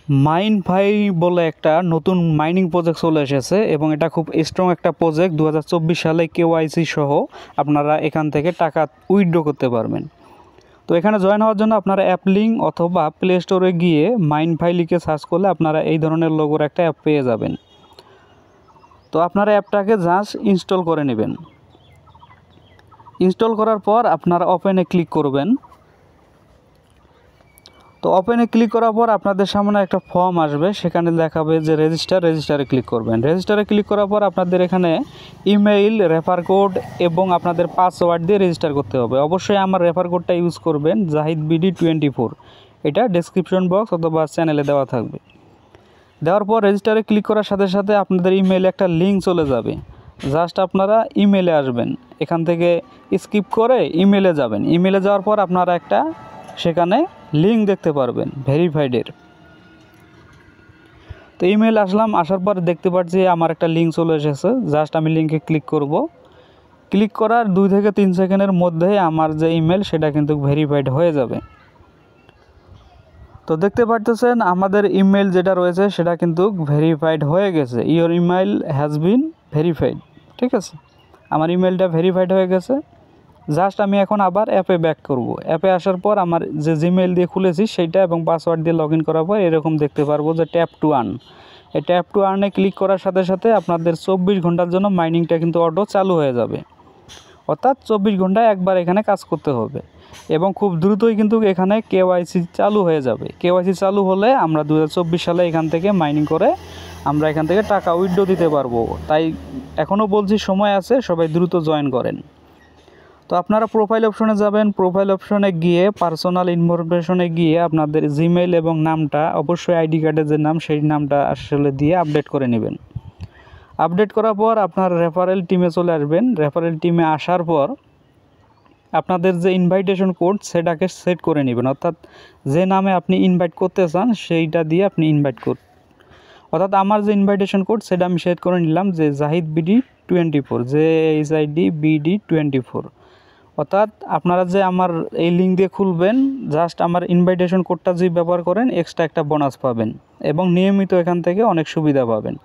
মাইনফাই বলে একটা নতুন মাইনিং প্রজেক্ট চলে এসেছে এবং এটা খুব স্ট্রং একটা প্রজেক্ট। 2024 সালে কেওয়াইসি সহ আপনারা এখান থেকে টাকা উইথড্র করতে পারবেন। তো এখানে জয়েন হওয়ার জন্য আপনারা অ্যাপ লিঙ্ক অথবা প্লে স্টোরে গিয়ে মাইনফাই লিখে সার্চ করলে আপনারা এই ধরনের লোগোর একটা অ্যাপ পেয়ে যাবেন। তো আপনারা অ্যাপটাকে জাস্ট ইনস্টল করে নেবেন। ইনস্টল করার পর আপনারা ওপেনে ক্লিক করবেন। তো ওপেনে ক্লিক করার পর আপনাদের সামনে একটা ফর্ম আসবে, সেখানে দেখাবে যে রেজিস্টারে ক্লিক করবেন। রেজিস্টারে ক্লিক করার পর আপনাদের এখানে ইমেইল, রেফার কোড এবং আপনাদের পাসওয়ার্ড দিয়ে রেজিস্টার করতে হবে। অবশ্যই আমার রেফার কোডটা ইউজ করবেন, জাহিদ বিডি 24। এটা ডেসক্রিপশন বক্স অথবা চ্যানেলে দেওয়া থাকবে। দেওয়ার পর রেজিস্টারে ক্লিক করার সাথে সাথে আপনাদের ইমেইলে একটা লিঙ্ক চলে যাবে। জাস্ট আপনারা ইমেইলে আসবেন, এখান থেকে স্কিপ করে ইমেইলে যাবেন। ইমেইলে যাওয়ার পর আপনারা একটা সেখানে লিঙ্ক দেখতে পারবেন ভেরিফাইডের। তো ইমেল আসলাম, আসার পর দেখতে পাচ্ছি আমার একটা লিঙ্ক চলে এসেছে। জাস্ট আমি লিঙ্কে ক্লিক করব। ক্লিক করার 2 থেকে 3 সেকেন্ডের মধ্যেই আমার যে ইমেল সেটা কিন্তু ভেরিফাইড হয়ে যাবে। তো দেখতে পাচ্ছেন আমাদের ইমেল যেটা রয়েছে সেটা কিন্তু ভেরিফাইড হয়ে গেছে। Your email has been verified. ঠিক আছে, আমার ইমেলটা ভেরিফাইড হয়ে গেছে। জাস্ট আমি এখন আবার অ্যাপে ব্যাক করব। অ্যাপে আসার পর আমার যে জিমেইল দিয়ে খুলেছি সেইটা এবং পাসওয়ার্ড দিয়ে লগ ইন করার পর এরকম দেখতে পারবো যে ট্যাপ টু আর্ন। এই ট্যাপ টু আর্নে ক্লিক করার সাথে সাথে আপনাদের 24 ঘন্টার জন্য মাইনিংটা কিন্তু অটো চালু হয়ে যাবে। অর্থাৎ 24 ঘন্টায় একবার এখানে কাজ করতে হবে এবং খুব দ্রুতই কিন্তু এখানে কেওয়াইসি চালু হয়ে যাবে। কেওয়াইসি চালু হলে আমরা 2024 সালে এখান থেকে মাইনিং করে আমরা এখান থেকে টাকা উইথড্র দিতে পারবো। তাই এখনও বলছি সময় আছে, সবাই দ্রুত জয়েন করেন। তো আপনারা প্রোফাইল অপশনে যাবেন। প্রোফাইল অপশনে গিয়ে পার্সোনাল ইনফরমেশনে গিয়ে আপনাদের জিমেইল এবং নামটা, অবশ্যই আইডি কার্ডের যে নাম সেই নামটা আসলে দিয়ে আপডেট করে নেবেন। আপডেট করার পর আপনার রেফারেল টিমে চলে আসবেন। রেফারেল টিমে আসার পর আপনাদের যে ইনভাইটেশন কোড সেটাকে সেট করে নেবেন। অর্থাৎ যে নামে আপনি ইনভাইট করতে চান সেইটা দিয়ে আপনি ইনভাইট করুন। অর্থাৎ আমার যে ইনভাইটেশন কোড সেটা আমি সেট করে নিলাম যে জাহিদ বিডি 24, JHID BD 24। অর্থাৎ আপনারা যে আমার এই লিঙ্ক দিয়ে খুলবেন, জাস্ট আমার ইনভাইটেশন কোডটা যদি ব্যবহার করেন এক্সট্রা একটা বোনাস পাবেন এবং নিয়মিত এখান থেকে অনেক সুবিধা পাবেন।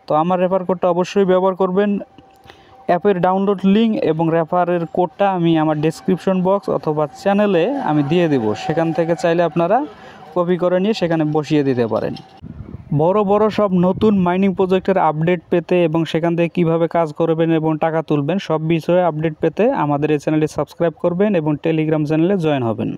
তো আমার রেফার কোডটা অবশ্যই ব্যবহার করবেন। অ্যাপের ডাউনলোড লিঙ্ক এবং রেফারের কোডটা আমি আমার ডেসক্রিপশন বক্স অথবা চ্যানেলে আমি দিয়ে দেব, সেখান থেকে চাইলে আপনারা কপি করে নিয়ে সেখানে বসিয়ে দিতে পারেন। বড় বড় সব নতুন মাইনিং প্রজেক্টের আপডেট পেতে এবং সেখান থেকে কীভাবে কাজ করবেন এবং টাকা তুলবেন সব বিষয়ে আপডেট পেতে আমাদের এই চ্যানেলটি সাবস্ক্রাইব করবেন এবং টেলিগ্রাম চ্যানেলে জয়েন হবেন।